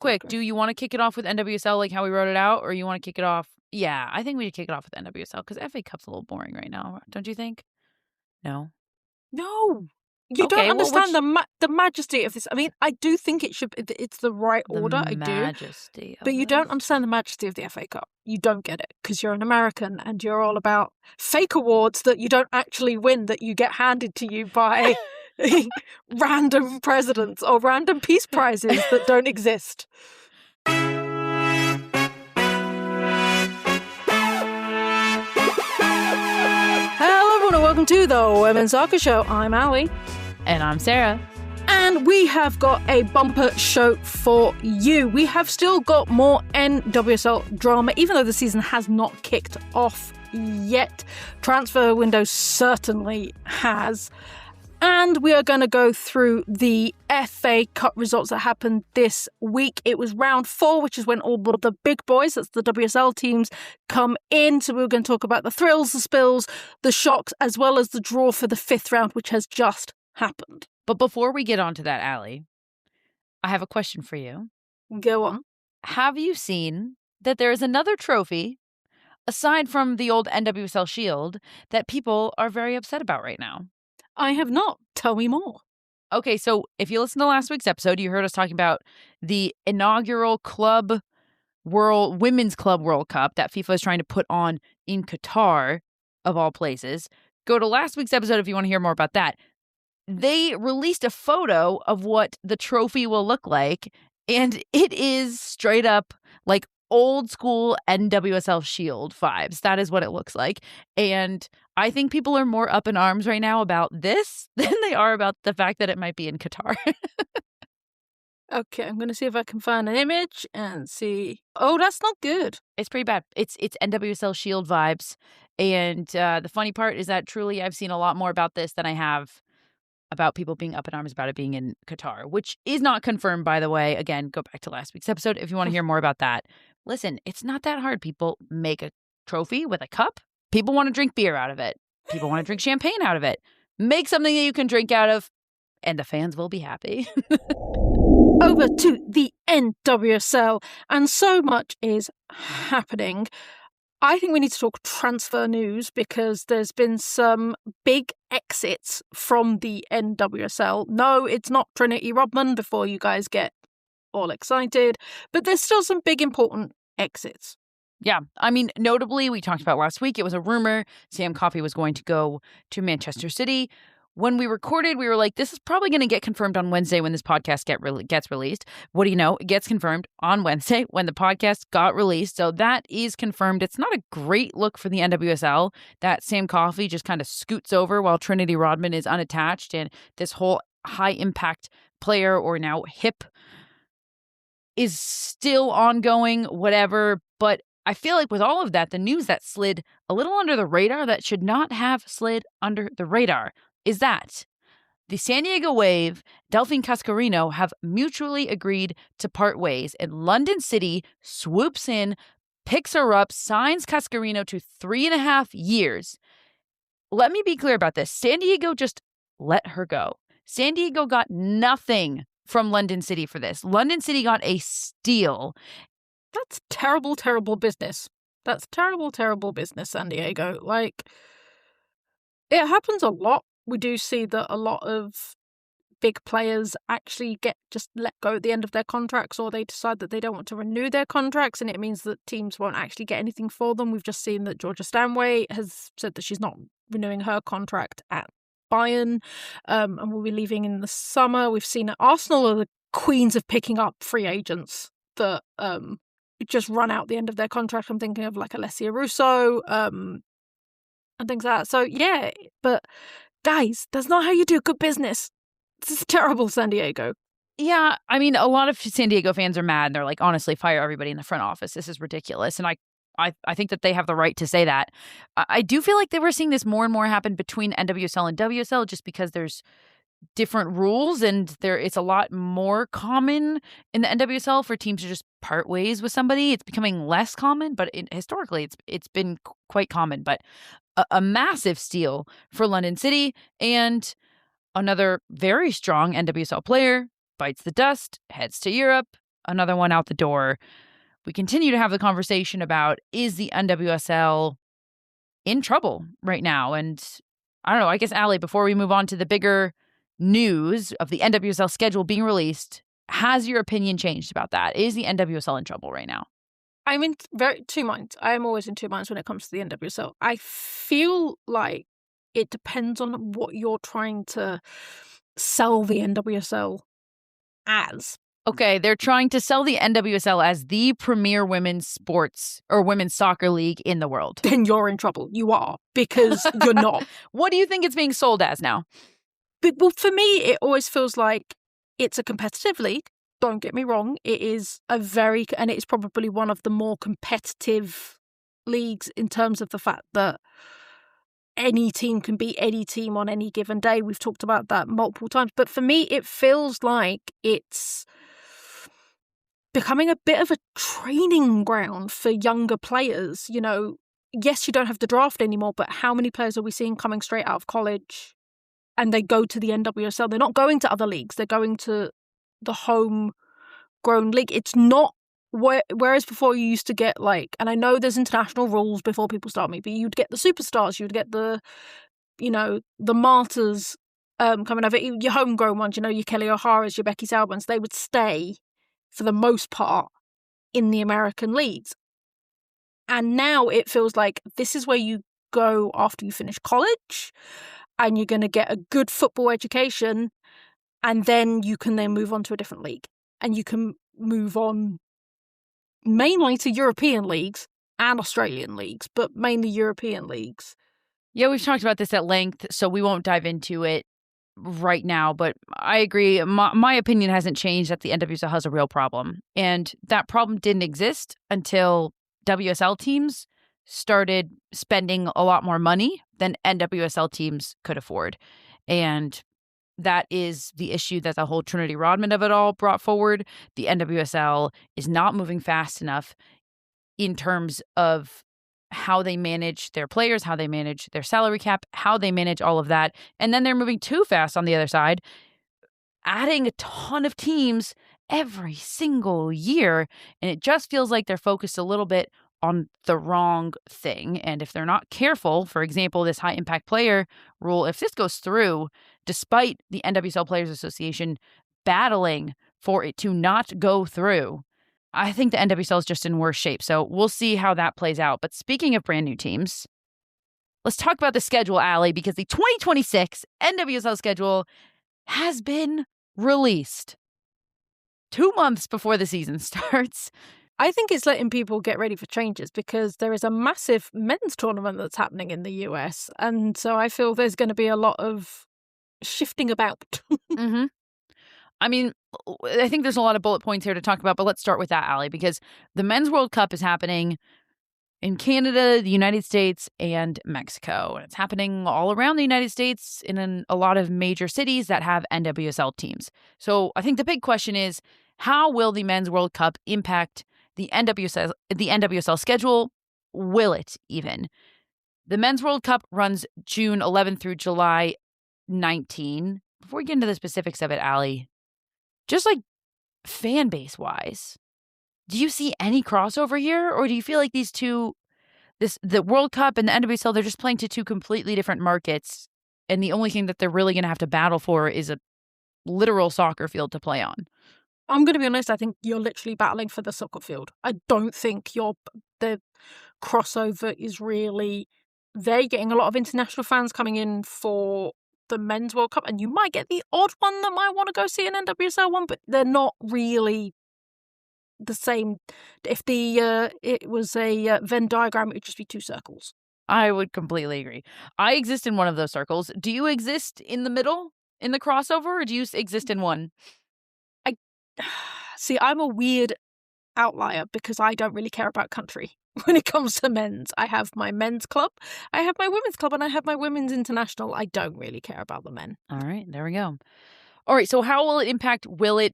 quick, Okay. do you want to kick it off with NWSL like how we wrote it out, or you want to kick it off? Yeah, I think we should kick it off with NWSL because FA Cup's a little boring right now, don't you think? No. No, you don't Okay, well, understand the majesty of this. I mean, I do think it's the right the order. I do, majesty of but you this. don't understand the majesty of the FA Cup. You don't get it because you're an American and you're all about fake awards that you don't actually win, that you get handed to you by random presidents or random peace prizes that don't exist. Hello everyone and welcome to the Women's Soccer Show. I'm Ali. And I'm Sarah. And we have got a bumper show for you. We have still got more NWSL drama, even though the season has not kicked off yet. Transfer window certainly has. And we are going to go through the FA Cup results that happened this week. It was round 4, which is when all the big boys, that's the WSL teams, come in. So we're going to talk about the thrills, the spills, the shocks, as well as the draw for the 5th round, which has just happened. But before we get on to that, Allie, I have a question for you. Go on. Have you seen that there is another trophy, aside from the old NWSL Shield, that people are very upset about right now? I have not. Tell me more. Okay, so if you listen to last week's episode, you heard us talking about the inaugural Women's Club World Cup that FIFA is trying to put on in Qatar, of all places. Go to last week's episode if you want to hear more about that. They released a photo of what the trophy will look like, and it is straight up like old school NWSL Shield vibes. That is what it looks like. And I think people are more up in arms right now about this than they are about the fact that it might be in Qatar. Okay, I'm going to see if I can find an image and see. Oh, that's not good. It's pretty bad. It's NWSL Shield vibes. And the funny part is that truly I've seen a lot more about this than I have about people being up in arms about it being in Qatar, which is not confirmed, by the way. Again, go back to last week's episode if you want to hear more about that. Listen, it's not that hard. People make a trophy with a cup. People want to drink beer out of it. People want to drink champagne out of it. Make something that you can drink out of, and the fans will be happy. Over to the NWSL, and so much is happening. I think we need to talk transfer news because there's been some big exits from the NWSL. No, it's not Trinity Rodman before you guys get all excited, but there's still some big important exits. Yeah, I mean, notably, we talked about last week, it was a rumor Sam Coffey was going to go to Manchester City. When we recorded, we were like, this is probably going to get confirmed on Wednesday when this podcast gets released. What do you know? It gets confirmed on Wednesday when the podcast got released. So that is confirmed. It's not a great look for the NWSL that Sam Coffey just kind of scoots over while Trinity Rodman is unattached. And this whole high-impact player, or now hip, is still ongoing, whatever. But I feel like with all of that, the news that slid a little under the radar that should not have slid under the radar is that the San Diego Wave, Delphine Cascarino, have mutually agreed to part ways, and London City swoops in, picks her up, signs Cascarino to 3.5 years. Let me be clear about this. San Diego just let her go. San Diego got nothing from London City for this. London City got a steal. That's terrible, terrible business. That's terrible, terrible business, San Diego. Like, it happens a lot. We do see that a lot of big players actually get just let go at the end of their contracts, or they decide that they don't want to renew their contracts, and it means that teams won't actually get anything for them. We've just seen that Georgia Stanway has said that she's not renewing her contract at Bayern, and will be leaving in the summer. We've seen that Arsenal are the queens of picking up free agents that just run out the end of their contract. I'm thinking of like Alessia Russo and things like that. So yeah, but guys, that's not how you do good business. This is terrible, San Diego. Yeah, I mean, a lot of San Diego fans are mad. They're like, honestly, fire everybody in the front office. This is ridiculous. And I think that they have the right to say that. I do feel like they were seeing this more and more happen between NWSL and WSL just because there's different rules, and it's a lot more common in the NWSL for teams to just part ways with somebody. It's becoming less common, but historically it's been quite common. But a massive steal for London City, and another very strong NWSL player bites the dust, heads to Europe. another one out the door. We continue to have the conversation about, is the NWSL in trouble right now? And I don't know, I guess, Allie, before we move on to the bigger news of the NWSL schedule being released, has your opinion changed about that? Is the NWSL in trouble right now? I'm in two minds. I am always in two minds when it comes to the NWSL. I feel like it depends on what you're trying to sell the NWSL as. Okay, they're trying to sell the NWSL as the premier women's sports or women's soccer league in the world. Then you're in trouble. You are, because you're not. What do you think it's being sold as now? But, well, for me, it always feels like it's a competitive league. Don't get me wrong. It is and it's probably one of the more competitive leagues in terms of the fact that any team can beat any team on any given day. We've talked about that multiple times. But for me, it feels like it's becoming a bit of a training ground for younger players. You know, yes, you don't have the draft anymore, but how many players are we seeing coming straight out of college and they go to the NWSL? They're not going to other leagues. They're going to the homegrown league. It's not whereas before you used to get and I know there's international rules before people start me, but you'd get the superstars, you'd get the martyrs coming over, your homegrown ones, your Kelly O'Hara's, your Becky Salmons. They would stay for the most part in the American leagues. And now it feels like this is where you go after you finish college and you're going to get a good football education, and then you can then move on to a different league. And you can move on mainly to European leagues and Australian leagues, but mainly European leagues. Yeah, we've talked about this at length, so we won't dive into it right now, but I agree. My opinion hasn't changed that the NWSL has a real problem. And that problem didn't exist until WSL teams started spending a lot more money than NWSL teams could afford. And that is the issue that the whole Trinity Rodman of it all brought forward. The NWSL is not moving fast enough in terms of how they manage their players, how they manage their salary cap, how they manage all of that. And then they're moving too fast on the other side, adding a ton of teams every single year. And it just feels like they're focused a little bit on the wrong thing. And if they're not careful, for example, this high impact player rule, if this goes through, despite the NWSL Players Association battling for it to not go through, I think the NWSL is just in worse shape. So we'll see how that plays out. But speaking of brand new teams, let's talk about the schedule, Allie, because the 2026 NWSL schedule has been released 2 months before the season starts. I think it's letting people get ready for changes because there is a massive men's tournament that's happening in the US. And so I feel there's going to be a lot of shifting about. Mm-hmm. I mean, I think there's a lot of bullet points here to talk about, but let's start with that, Allie, because the Men's World Cup is happening in Canada, the United States, and Mexico. And it's happening all around the United States in a lot of major cities that have NWSL teams. So I think the big question is, how will the Men's World Cup impact the NWSL schedule? Will it even? The Men's World Cup runs June 11 through July 19. Before we get into the specifics of it, Allie, just fan base wise, do you see any crossover here? Or do you feel like these two, the World Cup and the NWSL, they're just playing to two completely different markets, and the only thing that they're really going to have to battle for is a literal soccer field to play on? I'm going to be honest, I think you're literally battling for the soccer field. I don't think the crossover is really there. You're getting a lot of international fans coming in for the Men's World Cup, and you might get the odd one that might want to go see an NWSL one, but they're not really the same. If it was a Venn diagram, it would just be two circles. I would completely agree. I exist in one of those circles. Do you exist in the middle, in the crossover, or do you exist in one? See, I'm a weird outlier because I don't really care about country when it comes to men's. I have my men's club, I have my women's club, and I have my women's international. I don't really care about the men. All right, there we go. All right, so how will it impact? The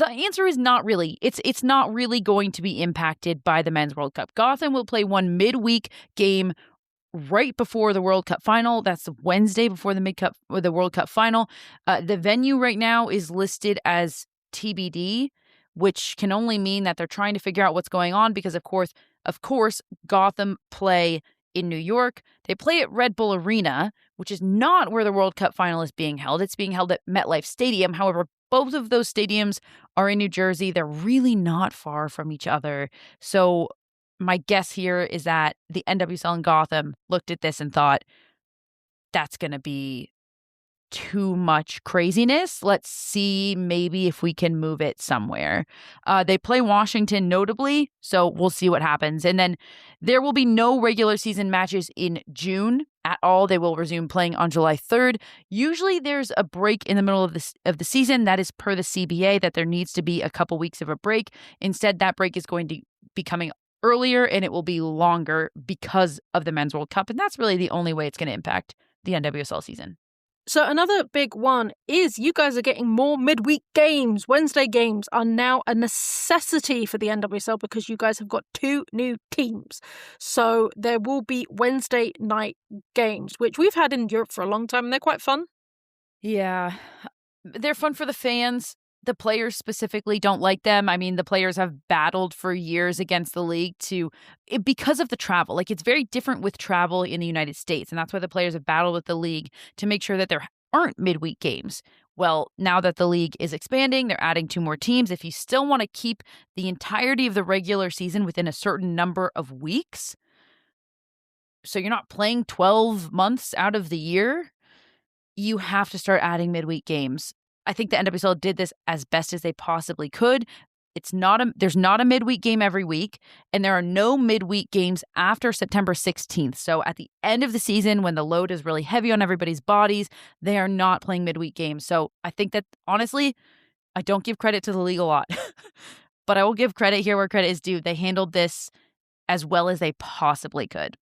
answer is not really. It's not really going to be impacted by the Men's World Cup. Gotham will play one midweek game right before the World Cup final. That's Wednesday before the World Cup final. The venue right now is listed as TBD. which can only mean that they're trying to figure out what's going on because, of course, Gotham play in New York. They play at Red Bull Arena, which is not where the World Cup final is being held. It's being held at MetLife Stadium. However, both of those stadiums are in New Jersey. They're really not far from each other. So my guess here is that the NWSL and Gotham looked at this and thought, that's going to be too much craziness. Let's see maybe if we can move it somewhere. They play Washington notably, so we'll see what happens. And then there will be no regular season matches in June at all. They will resume playing on July 3rd. Usually there's a break in the middle of the season. That is per the CBA, that there needs to be a couple weeks of a break. Instead, that break is going to be coming earlier and it will be longer because of the Men's World Cup. And that's really the only way it's going to impact the NWSL season. So another big one is you guys are getting more midweek games. Wednesday games are now a necessity for the NWSL because you guys have got 2 new teams. So there will be Wednesday night games, which we've had in Europe for a long time, and they're quite fun. Yeah, they're fun for the fans. The players specifically don't like them. I mean, the players have battled for years against the league because of the travel. Like, it's very different with travel in the United States. And that's why the players have battled with the league to make sure that there aren't midweek games. Well, now that the league is expanding, they're adding 2 more teams. If you still want to keep the entirety of the regular season within a certain number of weeks, so you're not playing 12 months out of the year, you have to start adding midweek games. I think the NWSL did this as best as they possibly could. There's not a midweek game every week, and there are no midweek games after September 16th. So at the end of the season, when the load is really heavy on everybody's bodies, they are not playing midweek games. So I think that, honestly, I don't give credit to the league a lot, but I will give credit here where credit is due. They handled this as well as they possibly could.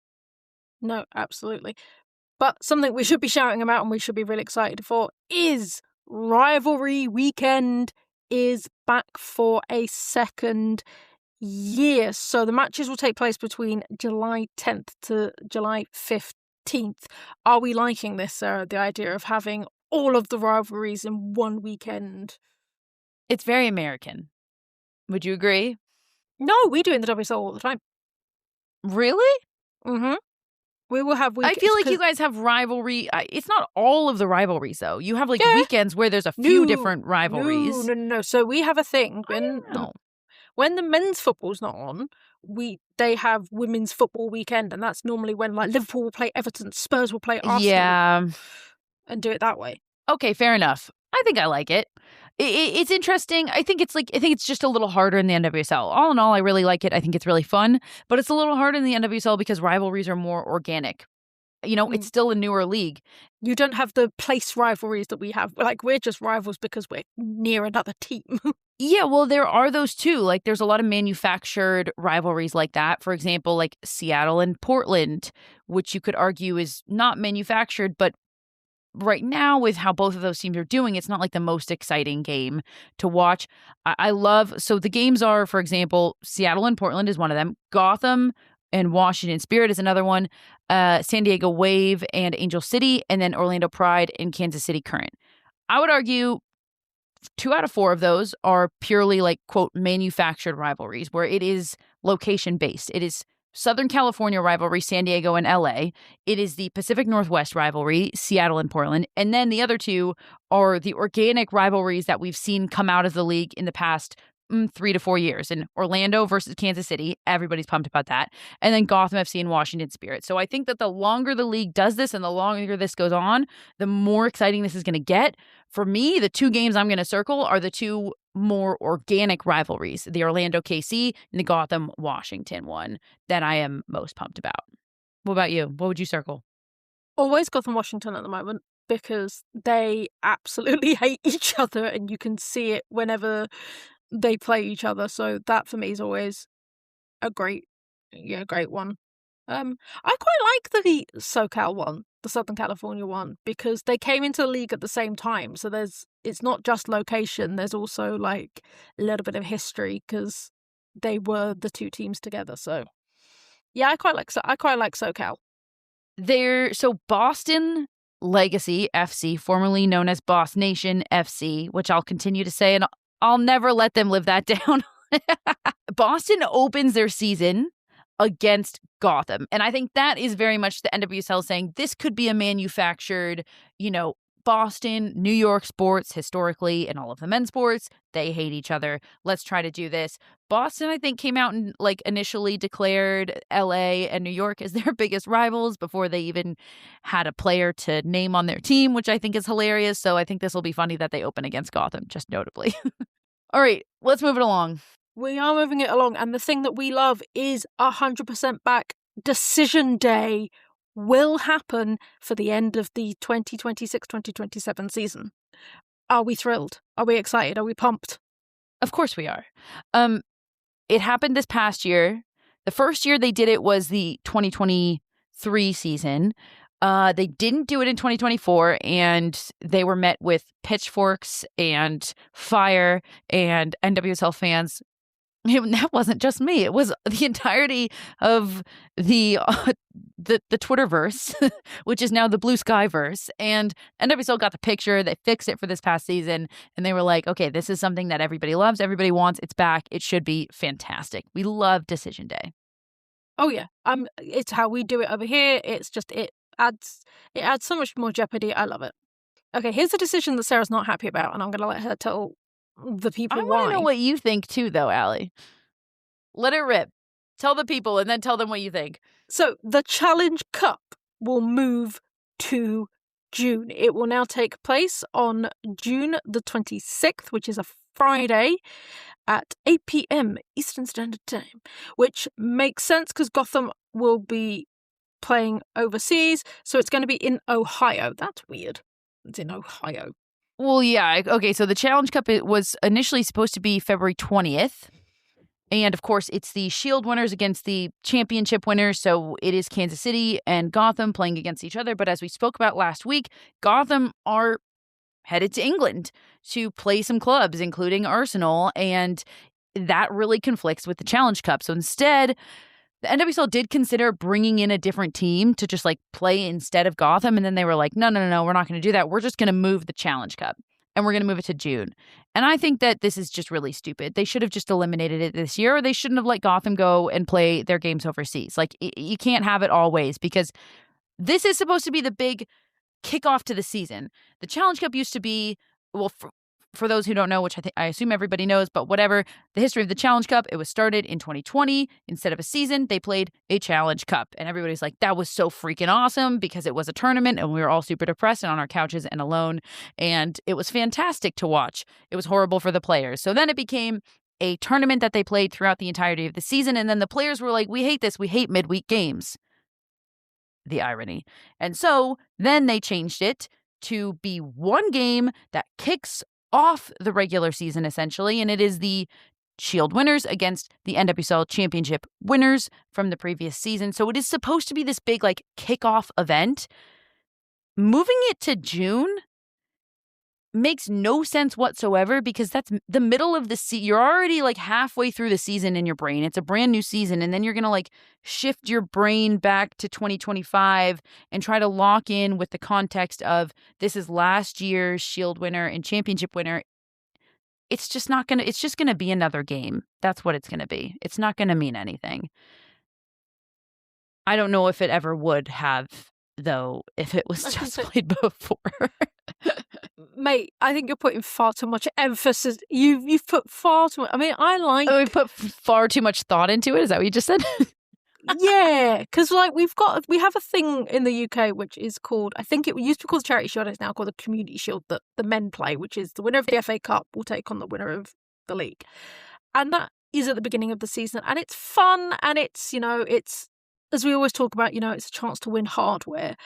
No, absolutely. But something we should be shouting about and we should be really excited for is Rivalry Weekend is back for a second year. So the matches will take place between July 10th to July 15th. Are we liking this, Sarah? The idea of having all of the rivalries in one weekend? It's very American. Would you agree? No, we do it in the WSL all the time. Really? Mm-hmm. We will have weekends. I feel like you guys have rivalry. It's not all of the rivalries, though. You have weekends where there's a few different rivalries. No. So we have a thing when the men's football's not on, they have women's football weekend, and that's normally when Liverpool will play Everton, Spurs will play Arsenal, and do it that way. Okay, fair enough. I think I like it. It's interesting. I think it's just a little harder in the NWSL. All in all, I really like it. I think it's really fun, but it's a little harder in the NWSL because rivalries are more organic. It's still a newer league. You don't have the place rivalries that we have. We're just rivals because we're near another team. Yeah, well, there are those too. There's a lot of manufactured rivalries like that. For example, Seattle and Portland, which you could argue is not manufactured, but right now, with how both of those teams are doing, it's not the most exciting game to watch. I love, so the games are, for example, Seattle and Portland is one of them. Gotham and Washington Spirit is another one. San Diego Wave and Angel City, and then Orlando Pride and Kansas City Current. I would argue 2 out of 4 of those are purely quote manufactured rivalries where it is location based. It is Southern California rivalry, San Diego and LA. It is the Pacific Northwest rivalry, Seattle and Portland. And then the other 2 are the organic rivalries that we've seen come out of the league in the past 3 to 4 years. And Orlando versus Kansas City, everybody's pumped about that. And then Gotham FC and Washington Spirit. So I think that the longer the league does this and the longer this goes on, the more exciting this is going to get. For me, the 2 games I'm going to circle are the 2 more organic rivalries, the Orlando KC and the Gotham Washington one that I am most pumped about. What about you? What would you circle? Always Gotham Washington at the moment because they absolutely hate each other and you can see it whenever they play each other. So that for me is always a great one. I quite like the SoCal one, the Southern California one, because they came into the league at the same time. So it's not just location. There's also a little bit of history because they were the 2 teams together. So yeah, I quite like SoCal. So Boston Legacy FC, formerly known as Boss Nation FC, which I'll continue to say, and I'll never let them live that down. Boston opens their season against Gotham. And I think that is very much the NWSL saying this could be a manufactured, Boston, New York sports historically, and all of the men's sports, they hate each other. Let's try to do this. Boston, I think, came out and initially declared LA and New York as their biggest rivals before they even had a player to name on their team, which I think is hilarious. So I think this will be funny that they open against Gotham, just notably. All right, let's move it along. We are moving it along. And the thing that we love is 100% back. Decision day will happen for the end of the 2026-2027 season. Are we thrilled? Are we excited? Are we pumped? Of course we are. It happened this past year. The first year they did it was the 2023 season. They didn't do it in 2024, and they were met with pitchforks and fire, and NWSL fans. That wasn't just me. It was the entirety of the Twitterverse, which is now the Blue Skyverse. And NWSL got the picture. They fixed it for this past season. And they were like, okay, this is something that everybody loves. Everybody wants. It's back. It should be fantastic. We love Decision Day. Oh, yeah. It's how we do it over here. It's just, it adds so much more jeopardy. I love it. Okay, here's a decision that Sarah's not happy about, and I'm going to let her tell the people why. I want to know what you think too, though, Allie. Let it rip. Tell the people and then tell them what you think. So the Challenge Cup will move to June. It will now take place on June the 26th, which is a Friday at 8 p.m. Eastern Standard Time, which makes sense because Gotham will be playing overseas, so it's going to be in Ohio. That's weird. It's in Ohio. Well, yeah. Okay, so the Challenge Cup, it was initially supposed to be February 20th. And, of course, it's the Shield winners against the championship winners. So it is Kansas City and Gotham playing against each other. But as we spoke about last week, Gotham are headed to England to play some clubs, including Arsenal. And that really conflicts with the Challenge Cup. So instead, the NWSL did consider bringing in a different team to just play instead of Gotham. And then they were like, no, we're not going to do that. We're just going to move the Challenge Cup and we're going to move it to June. And I think that this is just really stupid. They should have just eliminated it this year, or they shouldn't have let Gotham go and play their games overseas. You can't have it all ways, because this is supposed to be the big kickoff to the season. The Challenge Cup used to be, well, for those who don't know, which I assume everybody knows, but whatever, the history of the Challenge Cup, it was started in 2020. Instead of a season, they played a Challenge Cup. And everybody's like, that was so freaking awesome because it was a tournament and we were all super depressed and on our couches and alone. And it was fantastic to watch. It was horrible for the players. So then it became a tournament that they played throughout the entirety of the season. And then the players were like, we hate this. We hate midweek games. The irony. And so then they changed it to be one game that kicks off the regular season, essentially, and it is the Shield winners against the NWSL Championship winners from the previous season. So it is supposed to be this big kickoff event. Moving it to June makes no sense whatsoever, because that's the middle of the season. You're already halfway through the season in your brain. It's a brand new season, and then you're gonna shift your brain back to 2025 and try to lock in with the context of this is last year's Shield winner and championship winner. It's just not gonna. It's just gonna be another game. That's what it's gonna be. It's not gonna mean anything. I don't know if it ever would have, though, if it was just played before. Mate, I think you're putting far too much emphasis. You've put far too much. I mean, we put far too much thought into it. Is that what you just said? Yeah, because we have a thing in the UK which is called, I think it used to be called Charity Shield. It's now called the Community Shield that the men play, which is the winner of the FA Cup will take on the winner of the league, and that is at the beginning of the season, and it's fun, and it's it's, as we always talk about, it's a chance to win hardware.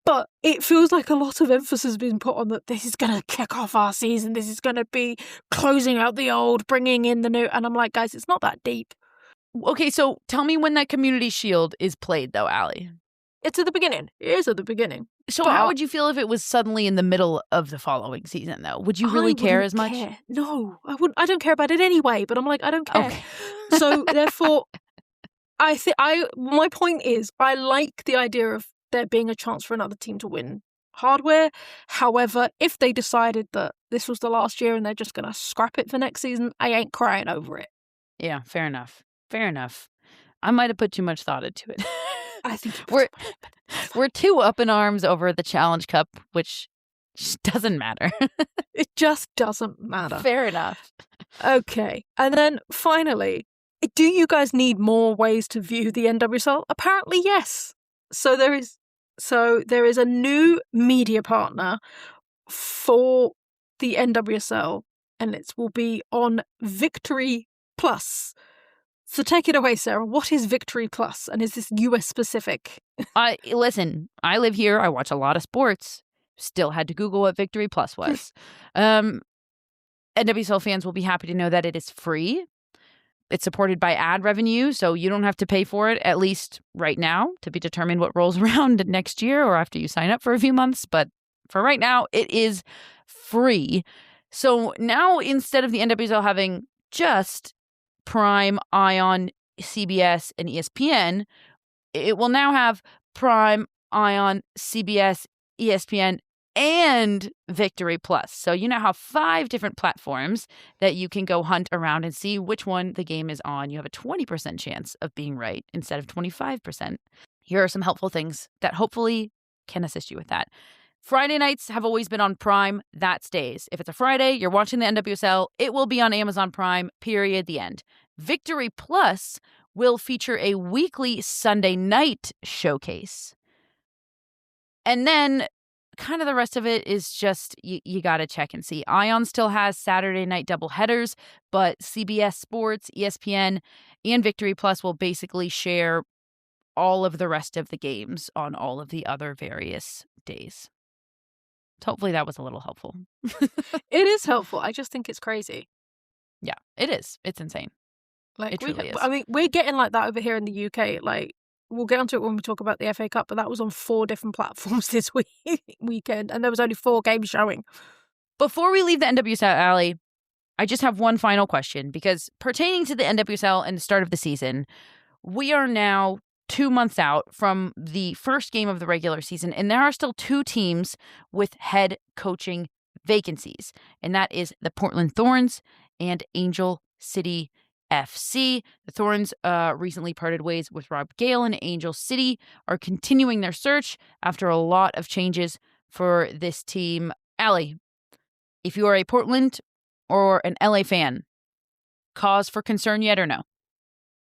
But it feels like a lot of emphasis has been put on that this is going to kick off our season. This is going to be closing out the old, bringing in the new. And I'm like, guys, it's not that deep. Okay, so tell me when that Community Shield is played, though, Allie. It's at the beginning. It is at the beginning. So how would you feel if it was suddenly in the middle of the following seaon, though? Would you really care as much? No, I wouldn't. I don't care about it anyway, but I'm like, I don't care. Okay. So therefore, my point is, I like the idea of there being a chance for another team to win hardware. However, if they decided that this was the last year and they're just going to scrap it for next season, I ain't crying over it. Yeah, fair enough. Fair enough. I might have put too much thought into it. I think we're too up in arms over the Challenge Cup, which just doesn't matter. It just doesn't matter. Fair enough. Okay. And then finally, do you guys need more ways to view the NWSL? Apparently, yes. So there is a new media partner for the NWSL, and it will be on Victory Plus. So take it away, Sarah. What is Victory Plus, and is this US specific? Listen, I live here. I watch a lot of sports. Still had to Google what Victory Plus was. NWSL fans will be happy to know that it is free. It's supported by ad revenue, so you don't have to pay for it, at least right now, to be determined what rolls around next year or after you sign up for a few months. But for right now, it is free. So now, instead of the NWSL having just Prime, Ion, CBS, and ESPN, it will now have Prime, Ion, CBS, ESPN, and Victory Plus. So you now have 5 different platforms that you can go hunt around and see which one the game is on. You have a 20% chance of being right instead of 25%. Here are some helpful things that hopefully can assist you with that. Friday nights have always been on Prime. That stays. If it's a Friday, you're watching the NWSL, it will be on Amazon Prime, period, the end. Victory Plus will feature a weekly Sunday night showcase. And then kind of the rest of it is just you got to check and see. Ion still has Saturday night doubleheaders, but CBS Sports, ESPN, and Victory Plus will basically share all of the rest of the games on all of the other various days. So hopefully that was a little helpful. It is helpful. I just think it's crazy. Yeah, it is. It's insane. Like, it truly is. I mean, we're getting like that over here in the UK. Like, we'll get onto it when we talk about the FA Cup, but that was on 4 different platforms this weekend, and there was only 4 games showing. Before we leave the NWSL, Allie, I just have one final question, because pertaining to the NWSL and the start of the season, we are now 2 months out from the first game of the regular season, and there are still 2 teams with head coaching vacancies, and that is the Portland Thorns and Angel City FC. The Thorns recently parted ways with Rob Gale, and Angel City are continuing their search after a lot of changes for this team. Allie, if you are a Portland or an LA fan, cause for concern yet or no?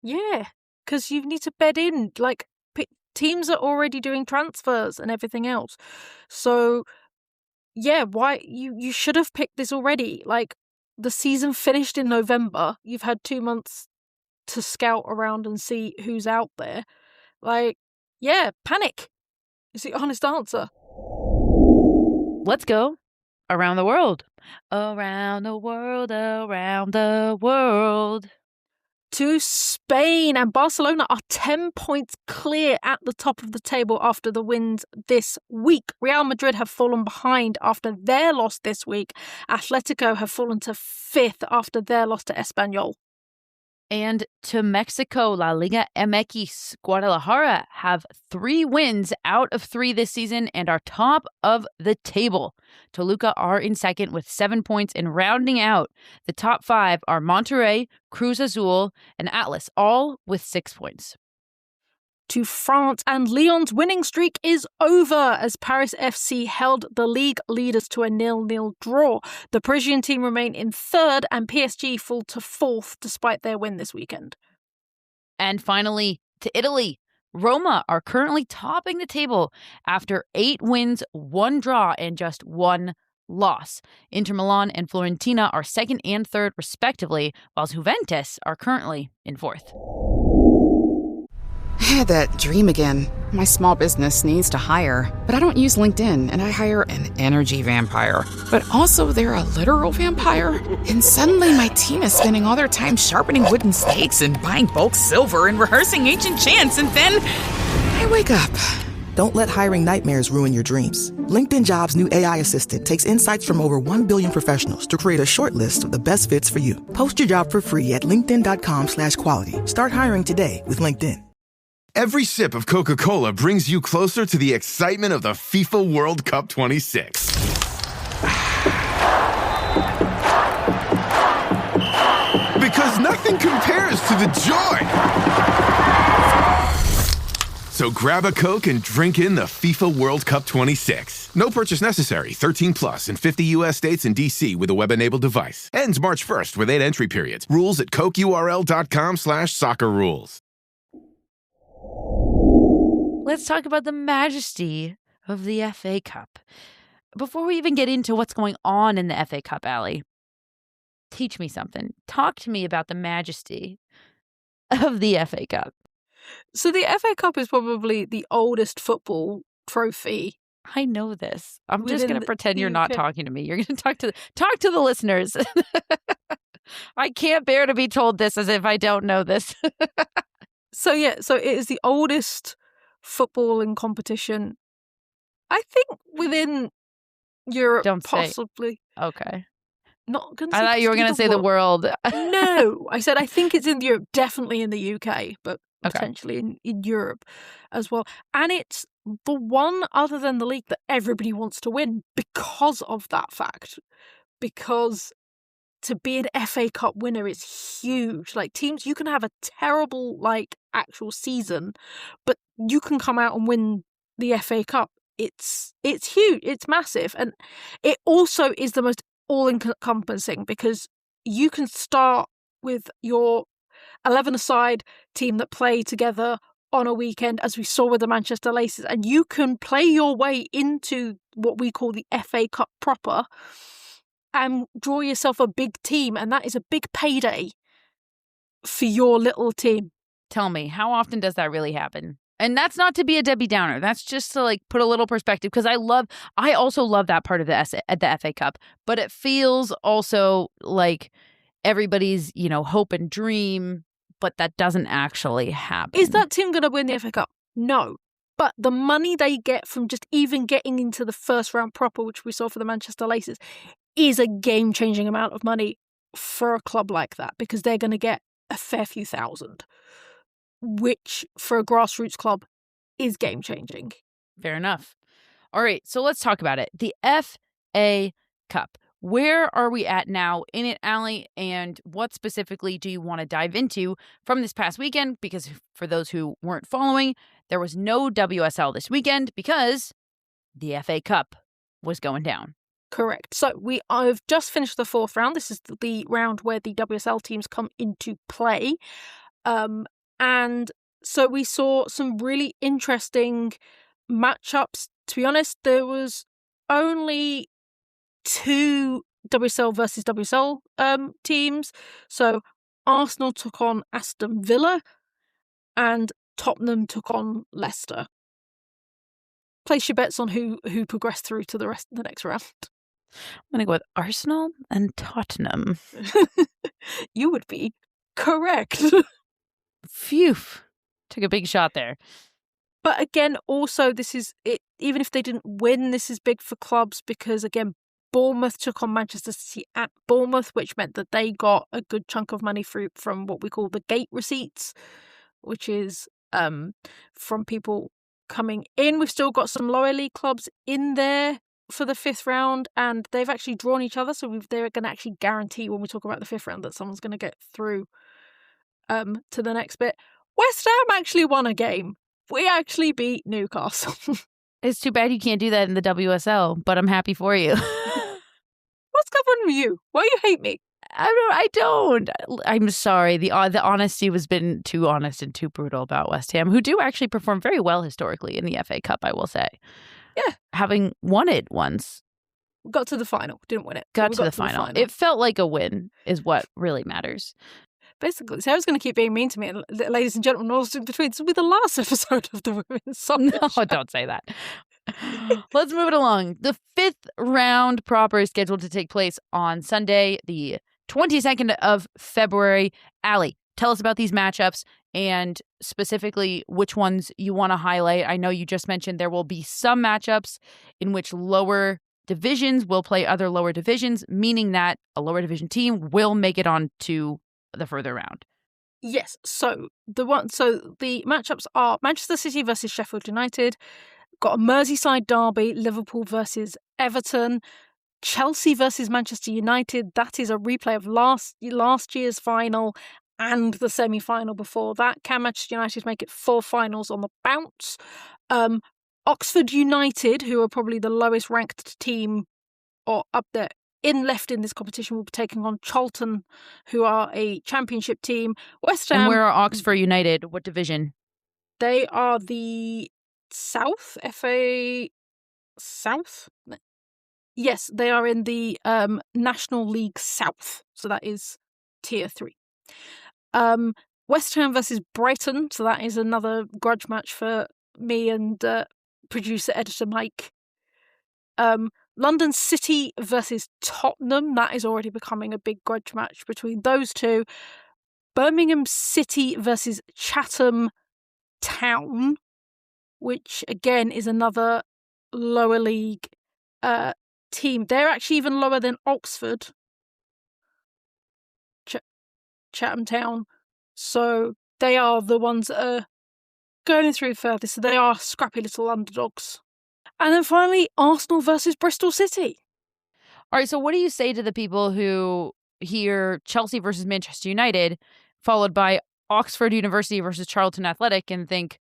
Yeah, because you need to bed in. Like, teams are already doing transfers and everything else. So, yeah, why you should have picked this already. Like, the season finished in November. You've had 2 months to scout around and see who's out there. Like, yeah, panic is the honest answer. Let's go around the world. Around the world, around the world. To Spain, and Barcelona are 10 points clear at the top of the table after the wins this week. Real Madrid have fallen behind after their loss this week. Atletico have fallen to 5th after their loss to Espanyol. And to Mexico, La Liga MX, Guadalajara have 3 wins out of 3 this season and are top of the table. Toluca are in second with 7 points, and rounding out the top 5 are Monterrey, Cruz Azul, and Atlas, all with 6 points. To France, and Lyon's winning streak is over as Paris FC held the league leaders to a 0-0 draw. The Parisian team remain in 3rd, and PSG fall to 4th despite their win this weekend. And finally, to Italy, Roma are currently topping the table after 8 wins, 1 draw, and just 1 loss. Inter Milan and Fiorentina are 2nd and 3rd respectively, while Juventus are currently in 4th. I had that dream again. My small business needs to hire, but I don't use LinkedIn, and I hire an energy vampire. But also they're a literal vampire. And suddenly my team is spending all their time sharpening wooden stakes and buying bulk silver and rehearsing ancient chants, and then I wake up. Don't let hiring nightmares ruin your dreams. LinkedIn Jobs' new AI assistant takes insights from over 1 billion professionals to create a short list of the best fits for you. Post your job for free at linkedin.com/quality. Start hiring today with LinkedIn. Every sip of Coca-Cola brings you closer to the excitement of the FIFA World Cup 26. Because nothing compares to the joy. So grab a Coke and drink in the FIFA World Cup 26. No purchase necessary. 13 plus in 50 U.S. states and D.C. with a web-enabled device. Ends March 1st with 8 entry periods. Rules at cokeurl.com/soccerrules. Let's talk about the majesty of the FA Cup. Before we even get into what's going on in the FA Cup, Allie, teach me something. Talk to me about the majesty of the FA Cup. So the FA Cup is probably the oldest football trophy. I know this. I'm just going to pretend you're UK. not talking to me. You're going to talk to the listeners. I can't bear to be told this as if I don't know this. So it is the oldest footballing competition, I think, within Europe, Don't say. possibly. Okay. Not gonna. I thought you were going to say the world. No, I said I think it's in Europe, definitely in the UK, but Okay. potentially in Europe as well. And it's the one other than the league that everybody wants to win because of that fact. Because to be an FA Cup winner is huge. Like, teams, you can have a terrible, like, actual season, but you can come out and win the FA Cup. It's huge. It's massive. And it also is the most all-encompassing because you can start with your 11-a-side team that play together on a weekend, as we saw with the Manchester Laces, and you can play your way into what we call the FA Cup proper and draw yourself a big team, and that is a big payday for your little team. Tell me, how often does that really happen? And that's not to be a Debbie Downer. That's just to, like, put a little perspective, because I also love that part of the FA Cup, but it feels also like everybody's, hope and dream, but that doesn't actually happen. Is that team going to win the FA Cup? No. But the money they get from just even getting into the first round proper, which we saw for the Manchester Laces, is a game-changing amount of money for a club like that, because they're going to get a fair few thousand, which for a grassroots club is game-changing. Fair enough. All right, so let's talk about it. The FA Cup. Where are we at now in it, Allie? And what specifically do you want to dive into from this past weekend? Because for those who weren't following, there was no WSL this weekend because the FA Cup was going down. Correct. So I've just finished the fourth round. This is the round where the WSL teams come into play. And so we saw some really interesting matchups. To be honest, there was only 2 WSL versus WSL teams. So Arsenal took on Aston Villa and Tottenham took on Leicester. Place your bets on who progressed through to the next round. I'm going to go with Arsenal and Tottenham. You would be correct. Phew. Took a big shot there. But again, also, this is it. Even if they didn't win, this is big for clubs because, again, Bournemouth took on Manchester City at Bournemouth, which meant that they got a good chunk of money from what we call the gate receipts, which is from people coming in. We've still got some lower league clubs in there for the fifth round, and they've actually drawn each other, so they're going to actually guarantee when we talk about the fifth round that someone's going to get through to the next bit. West Ham actually won a game. We actually beat Newcastle. It's too bad you can't do that in the WSL, but I'm happy for you. What's going on with you? Why you hate me? I don't. I'm sorry. The honesty was been too honest and too brutal about West Ham, who do actually perform very well historically in the FA Cup, I will say. Yeah. Having won it once. Got to the final. Didn't win it. Got to the final. It felt like a win is what really matters. Basically, Sarah's going to keep being mean to me. And ladies and gentlemen, all in between. This will be the last episode of the Women's Soccer No, Show. don't say that. Let's move it along. The fifth round proper is scheduled to take place on Sunday, the 22nd of February. Allie, tell us about these matchups and specifically which ones you want to highlight. I know you just mentioned there will be some matchups in which lower divisions will play other lower divisions, meaning that a lower division team will make it on to the further round. Yes. So the matchups are Manchester City versus Sheffield United. Got a Merseyside derby, Liverpool versus Everton. Chelsea versus Manchester United. That is a replay of last year's final and the semi-final before that. Can Manchester United make it 4 finals on the bounce? Oxford United, who are probably the lowest ranked team or up there in this competition, will be taking on Charlton, who are a championship team. West Ham. And where are Oxford United? What division? They are the South, FA South. Yes, they are in the National League South, so that is Tier 3. West Ham versus Brighton, so that is another grudge match for me and producer editor Mike. London City versus Tottenham, that is already becoming a big grudge match between those two. Birmingham City versus Chatham Town, which again is another lower league team. They're actually even lower than Oxford, Chatham Town. So they are the ones that are going through further. So they are scrappy little underdogs. And then finally, Arsenal versus Bristol City. All right, so what do you say to the people who hear Chelsea versus Manchester United, followed by Oxford University versus Charlton Athletic, and think,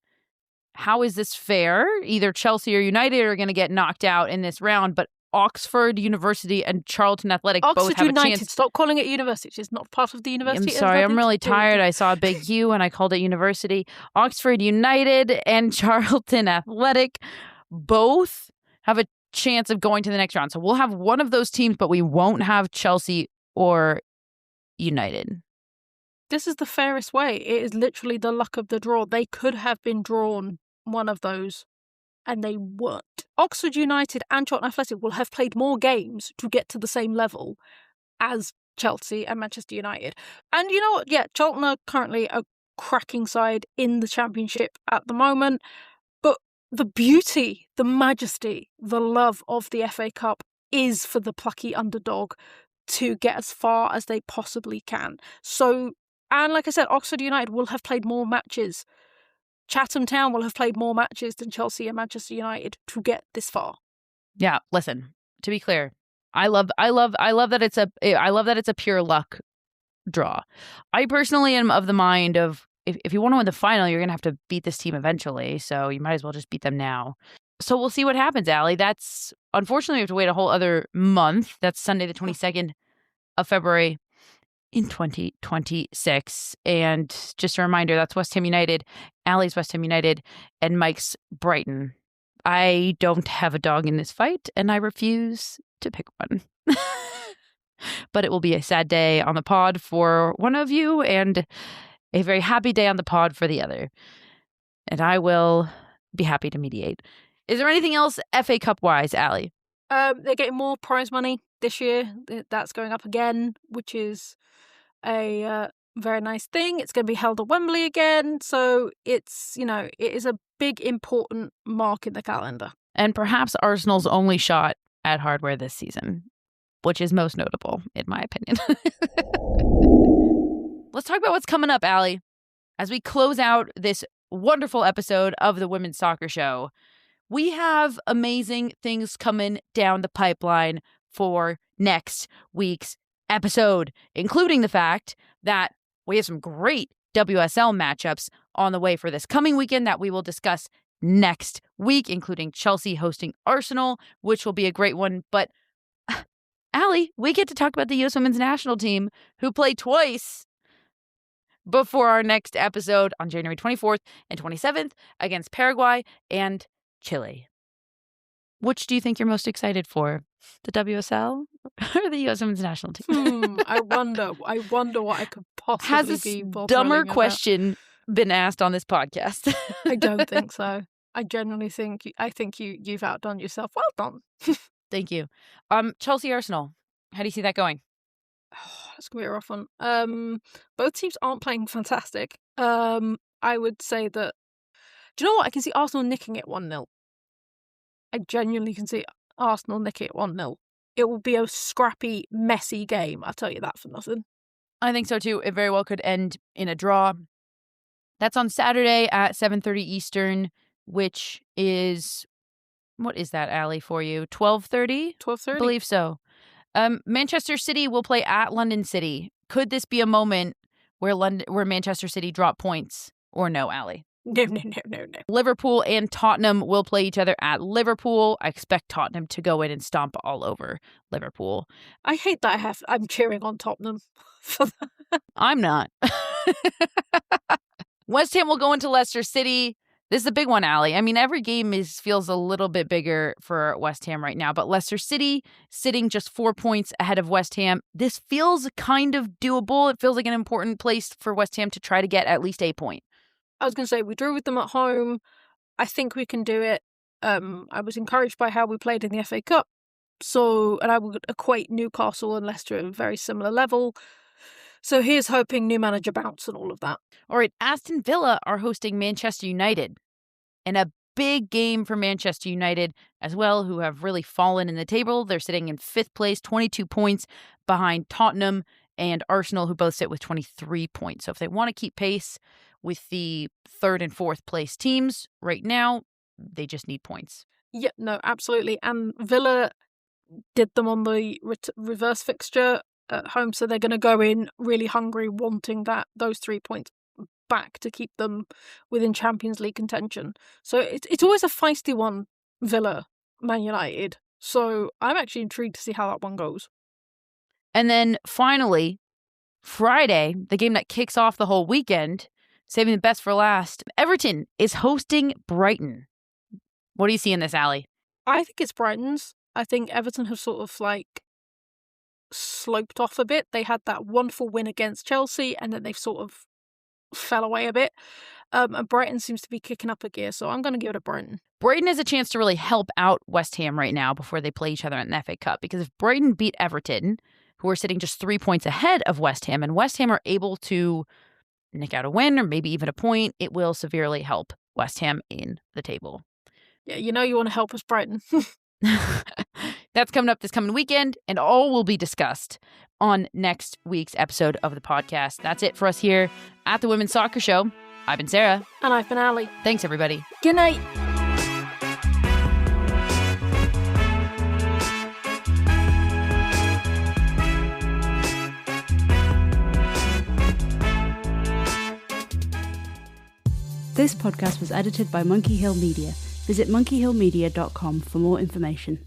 how is this fair? Either Chelsea or United are going to get knocked out in this round, but Oxford University and Charlton Athletic both have United, a chance. Stop calling it university. It's not part of the university. I'm sorry, I'm really tired. I saw a big U and I called it university. Oxford United and Charlton Athletic both have a chance of going to the next round. So we'll have one of those teams, but we won't have Chelsea or United. This is the fairest way. It is literally the luck of the draw. They could have been drawn one of those, and they weren't. Oxford United and Charlton Athletic will have played more games to get to the same level as Chelsea and Manchester United. And you know what? Yeah, Charlton are currently a cracking side in the Championship at the moment. But the beauty, the majesty, the love of the FA Cup is for the plucky underdog to get as far as they possibly can. So, and like I said, Oxford United will have played more matches. Chatham Town will have played more matches than Chelsea and Manchester United to get this far. Yeah, listen, to be clear, I love that it's a pure luck draw. I personally am of the mind of if you want to win the final, you're going to have to beat this team eventually, so you might as well just beat them now. So we'll see what happens, Allie. That's unfortunately we have to wait a whole other month. That's Sunday the 22nd of February in 2026. And just a reminder, that's West Ham United, Allie's West Ham United, and Mike's Brighton. I don't have a dog in this fight, and I refuse to pick one. But it will be a sad day on the pod for one of you, and a very happy day on the pod for the other. And I will be happy to mediate. Is there anything else FA Cup-wise, Allie? They're getting more prize money this year. That's going up again, which is a very nice thing. It's going to be held at Wembley again. So it's, it is a big, important mark in the calendar. And perhaps Arsenal's only shot at hardware this season, which is most notable, in my opinion. Let's talk about what's coming up, Allie. As we close out this wonderful episode of the Women's Soccer Show, we have amazing things coming down the pipeline for next week's episode, including the fact that we have some great WSL matchups on the way for this coming weekend that we will discuss next week, including Chelsea hosting Arsenal, which will be a great one. But, Allie, we get to talk about the U.S. Women's National Team, who play twice before our next episode on January 24th and 27th against Paraguay and Chile. Which do you think you're most excited for? The WSL or the U.S. Women's National Team? I wonder what I could possibly Has this be dumber question been asked on this podcast? I don't think so. I genuinely think you've outdone yourself. Well done. Thank you. Chelsea Arsenal. How do you see that going? It's gonna be a rough one. Both teams aren't playing fantastic. I would say that. Do you know what? I can see Arsenal nicking it 1-0. I genuinely can see Arsenal nicking it 1-0. It will be a scrappy, messy game. I'll tell you that for nothing. I think so too. It very well could end in a draw. That's on Saturday at 7:30 Eastern, which is, what is that, Allie, for you? 12:30? 12:30. I believe so. Manchester City will play at London City. Could this be a moment where Manchester City drop points, or no, Allie? No. Liverpool and Tottenham will play each other at Liverpool. I expect Tottenham to go in and stomp all over Liverpool. I hate that I'm cheering on Tottenham for that. I'm not. West Ham will go into Leicester City. This is a big one, Allie. I mean, every game feels a little bit bigger for West Ham right now, but Leicester City sitting just 4 points ahead of West Ham. This feels kind of doable. It feels like an important place for West Ham to try to get at least a point. I was going to say, we drew with them at home. I think we can do it. I was encouraged by how we played in the FA Cup. And I would equate Newcastle and Leicester at a very similar level. So here's hoping new manager bounce and all of that. All right, Aston Villa are hosting Manchester United. And a big game for Manchester United as well, who have really fallen in the table. They're sitting in 5th place, 22 points behind Tottenham and Arsenal, who both sit with 23 points. So if they want to keep pace with the 3rd and 4th place teams right now, they just need points. Yeah, no, absolutely. And Villa did them on the reverse fixture at home, so they're going to go in really hungry, wanting those 3 points back to keep them within Champions League contention. So it's always a feisty one, Villa, Man United. So I'm actually intrigued to see how that one goes. And then finally, Friday, the game that kicks off the whole weekend, saving the best for last, Everton is hosting Brighton. What do you see in this, Allie? I think it's Brighton's. I think Everton have sort of sloped off a bit. They had that wonderful win against Chelsea, and then they've sort of fell away a bit. And Brighton seems to be kicking up a gear, so I'm going to give it to Brighton. Brighton has a chance to really help out West Ham right now before they play each other in the FA Cup, because if Brighton beat Everton, who are sitting just 3 points ahead of West Ham, and West Ham are able to nick out a win or maybe even a point, it will severely help West Ham in the table. Yeah, you want to help us, Brighton. That's coming up this coming weekend, and all will be discussed on next week's episode of the podcast. That's it for us here at the Women's Soccer Show. I've been Sarah. And I've been Allie. Thanks, everybody. Good night. This podcast was edited by Monkey Hill Media. Visit monkeyhillmedia.com for more information.